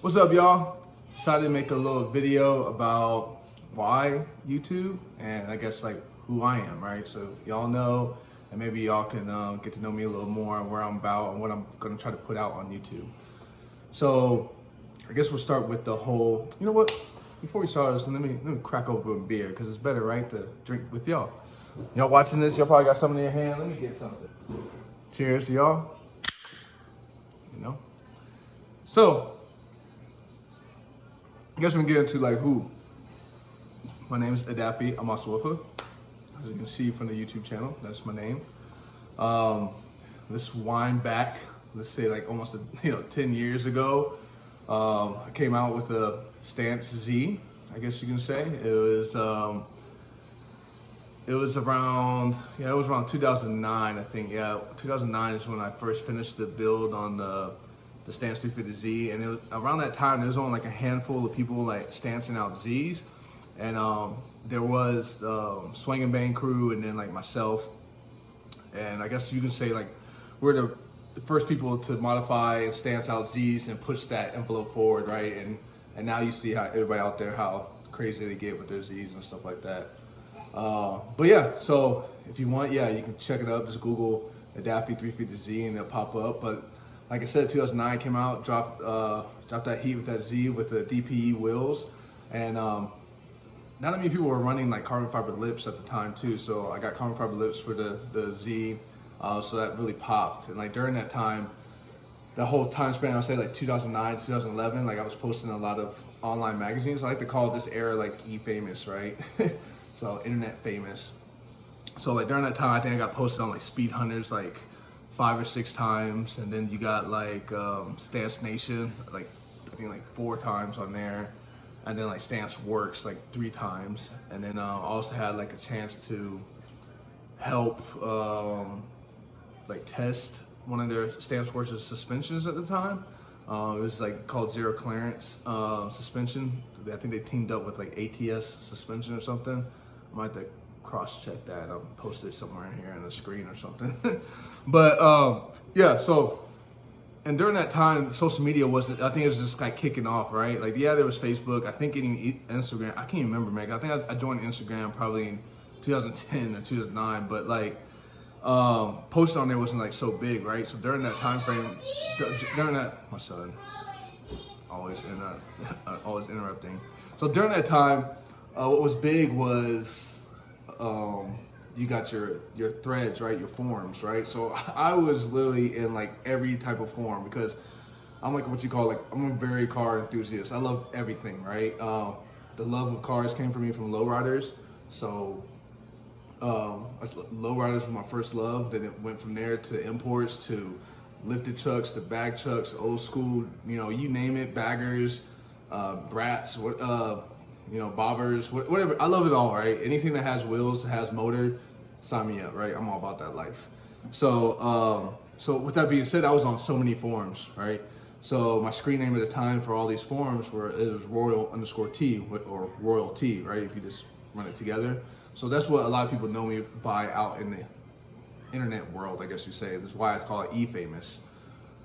What's up, y'all? Decided to make a little video about why YouTube and I guess like who I am, right? So y'all know, and maybe y'all can get to know me a little more and where I'm about and what I'm gonna try to put out on YouTube. So I guess we'll start with the whole, you know what? Before we start this, let me crack open a beer because it's better, right, to drink with y'all. Y'all watching this, y'all probably got something in your hand. Let me get something. Cheers to y'all. You know? So, I guess we can get into like who. My name is Edafe. I'm Aswafa. As you can see from the YouTube channel, that's my name. Let's wind back, let's say like almost 10 years ago. I came out with a Stance Z, I guess you can say. It was around 2009, I think. Yeah, 2009 is when I first finished the build on the Stance 350Z, and it was, around that time there was only like a handful of people like stancing out Zs, and there was Swing and Bang crew, and then like myself, and I guess you can say like we're the first people to modify and stance out Zs and push that envelope forward, right? And now you see how everybody out there, how crazy they get with their Zs and stuff like that. But yeah, so if you want, yeah, you can check it up. Just Google Edafe 350Z and it'll pop up. But like I said, 2009 came out, dropped that heat with that Z with the DPE wheels, and not that many people were running like carbon fiber lips at the time too. So I got carbon fiber lips for the Z, so that really popped. And like during that time, the whole time span, I'll say like 2009, 2011, like I was posting a lot of online magazines. I like to call this era like E-famous, right? So internet famous. So like during that time, I think I got posted on like Speed Hunters like 5 or 6 times, and then you got like Stance Nation, like I think like 4 times on there, and then like Stance Works like 3 times, and then I also had like a chance to help like test one of their Stance Works suspensions at the time. It was like called Zero Clearance suspension. I think they teamed up with like ATS suspension or something. I might have to cross-check that. I'll post it somewhere in here on the screen or something. But yeah, so, and during that time, social media wasn't, I think it was just like kicking off, right? Like, yeah, there was Facebook. I think getting Instagram, I can't remember, man. I think I joined Instagram probably in 2010 or 2009, but like, posting on there wasn't like so big, right? So during that time frame, during that, my son, always interrupting. So during that time, what was big was you got your threads, right? Your forums, right? So I was literally in like every type of forum because I'm like what you call like, I'm a very car enthusiast. I love everything, right? The love of cars came from me from lowriders. So lowriders was my first love. Then it went from there to imports to lifted trucks to bag trucks, old school, you name it, baggers, brats, bobbers, whatever. I love it all, right? Anything that has wheels, has motor, sign me up, right? I'm all about that life. So, so with that being said, I was on so many forums, right? So my screen name at the time for all these forums was Royal_T or Royal T, right? If you just run it together. So that's what a lot of people know me by out in the internet world, I guess you say. That's why I call it E-famous.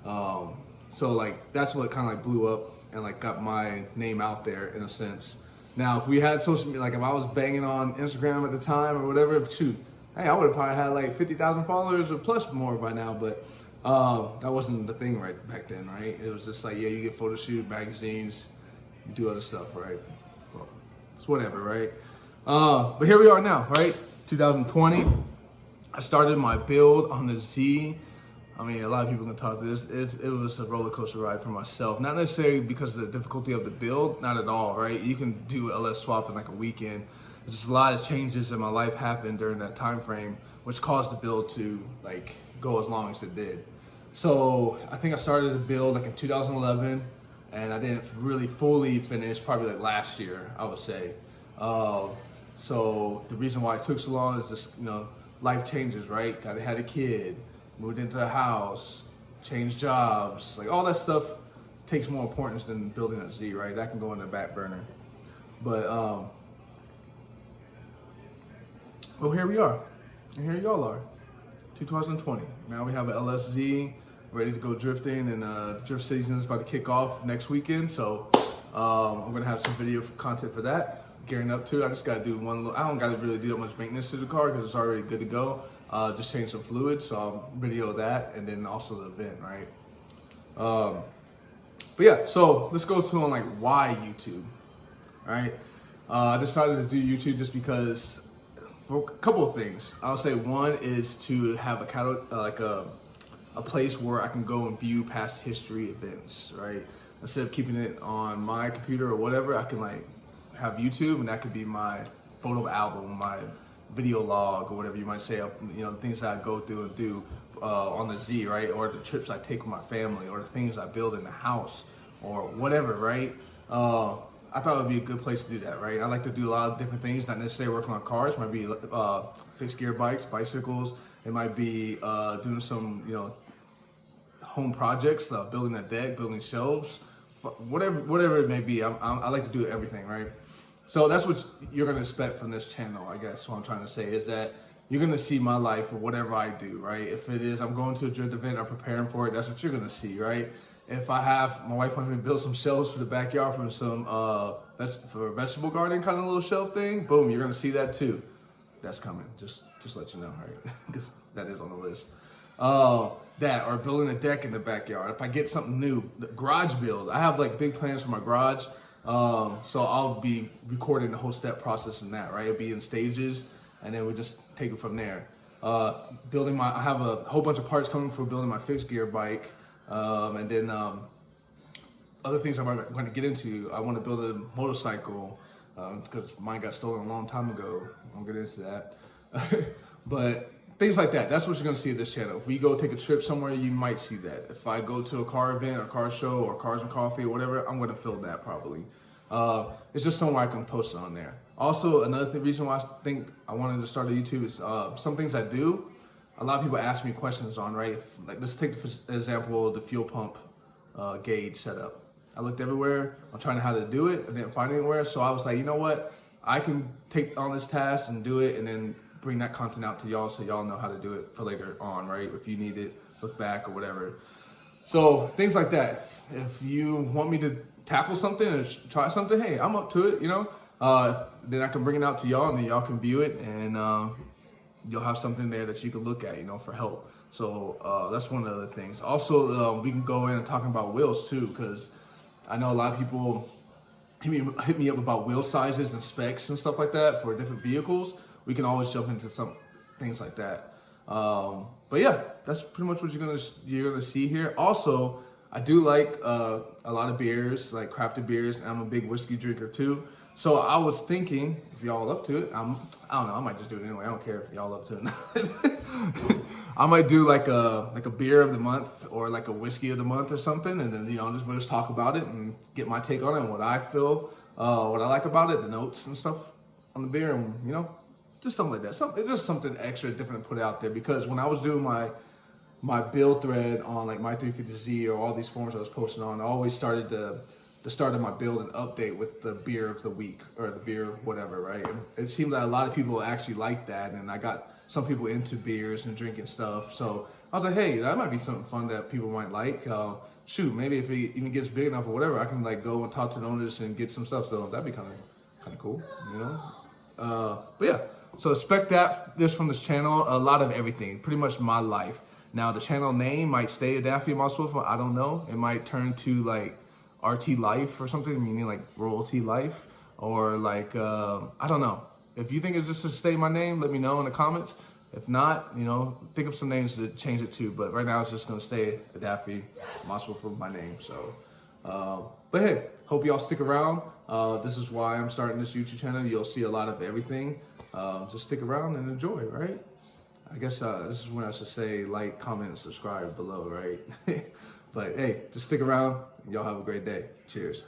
So like that's what kind of like blew up and like got my name out there in a sense. Now, if we had social media, like if I was banging on Instagram at the time or whatever, shoot, hey, I would have probably had like 50,000 followers or plus more by now, but that wasn't the thing right back then, right? It was just like, yeah, you get photo shoot, magazines, you do other stuff, right? Well, it's whatever, right? But here we are now, right? 2020, I started my build on the Z. I mean, a lot of people can talk to this. It was a roller coaster ride for myself. Not necessarily because of the difficulty of the build, not at all, right? You can do LS swap in like a weekend. There's just a lot of changes in my life happened during that time frame, which caused the build to like go as long as it did. So I think I started the build like in 2011, and I didn't really fully finish probably like last year, I would say. So the reason why it took so long is just, life changes, right? Had a kid, moved into a house, changed jobs, like all that stuff takes more importance than building a Z, right? That can go in the back burner. But well, here we are, and here y'all are, 2020. Now we have an LSZ. ready to go drifting, and drift season is about to kick off next weekend. So I'm gonna have some video content for that. Gearing up to it. I just gotta do I don't gotta really do that much maintenance to the car because it's already good to go. Just change some fluid, so I'll video that, and then also the event, right? But yeah, so let's go to like why YouTube, right? I decided to do YouTube just because for a couple of things. I'll say one is to have a place where I can go and view past history events, right? Instead of keeping it on my computer or whatever, I can like have YouTube, and that could be my photo album, my video log, or whatever you might say, of, you know, things that I go through and do on the Z, right? Or the trips I take with my family, or the things I build in the house, or whatever, right? I thought it would be a good place to do that, right? I like to do a lot of different things, not necessarily working on cars. It might be fixed gear bikes, bicycles. It might be doing some, you know, home projects, building a deck, building shelves, whatever it may be. I like to do everything, right? So that's what you're gonna expect from this channel, I guess. What I'm trying to say is that you're gonna see my life or whatever I do, right? If it is I'm going to a drift event or preparing for it, that's what you're gonna see, right? If my wife wants me to build some shelves for the backyard from some for a vegetable garden kind of little shelf thing, boom, you're gonna see that too. That's coming. Just let you know, right? Because that is on the list. That or building a deck in the backyard. If I get something new, the garage build. I have like big plans for my garage. So I'll be recording the whole step process in that, right? It'll be in stages, and then we just take it from there. I have a whole bunch of parts coming for building my fixed gear bike, and then other things I'm going to get into. I want to build a motorcycle because mine got stolen a long time ago. I won't get into that, but things like that. That's what you're going to see at this channel. If we go take a trip somewhere, you might see that. If I go to a car event or car show or Cars and Coffee or whatever, I'm going to film that probably. It's just somewhere I can post it on there. Also, another reason why I think I wanted to start a YouTube is some things I do. A lot of people ask me questions on, right? Like, let's take the example of the fuel pump gauge setup. I looked everywhere. I'm trying to how to do it. I didn't find it anywhere. So I was like, you know what? I can take on this task and do it, and then bring that content out to y'all so y'all know how to do it for later on, right? If you need it, look back or whatever. So things like that. If you want me to tackle something or try something, hey, I'm up to it, you know? Then I can bring it out to y'all, and then y'all can view it, and you'll have something there that you can look at, you know, for help. So that's one of the other things. Also, we can go in and talk about wheels too, because I know a lot of people hit me up about wheel sizes and specs and stuff like that for different vehicles. We can always jump into some things like that. But yeah, that's pretty much what you're gonna see here. Also, I do like a lot of beers, like crafted beers, and I'm a big whiskey drinker too. So I was thinking, if y'all up to it, I don't know, I might just do it anyway. I don't care if y'all up to it or not. I might do like a beer of the month or like a whiskey of the month or something, and then, you know, we'll just talk about it and get my take on it and what I feel, what I like about it, the notes and stuff on the beer, and, you know, just something like that. It's just something extra different to put out there, because when I was doing my build thread on like my 350Z or all these forums I was posting on, I always started the start of my build and update with the beer of the week or the beer whatever, right? And it seemed that a lot of people actually liked that, and I got some people into beers and drinking stuff. So I was like, hey, that might be something fun that people might like. Shoot, maybe if it even gets big enough or whatever, I can like go and talk to the owners and get some stuff. So that'd be kind of cool, you know? But yeah. So expect this from this channel, a lot of everything, pretty much my life. Now the channel name might stay Edafe Mosswolf, I don't know. It might turn to like RT Life or something, meaning like royalty life, or like, I don't know. If you think it's just to stay my name, let me know in the comments. If not, you know, think of some names to change it to, but right now it's just gonna stay Edafe Mosswolf for my name, so. But hey, hope y'all stick around. This is why I'm starting this YouTube channel. You'll see a lot of everything. Just stick around and enjoy, right? I guess this is when I should say like, comment, and subscribe below, right? But hey, just stick around. Y'all have a great day. Cheers.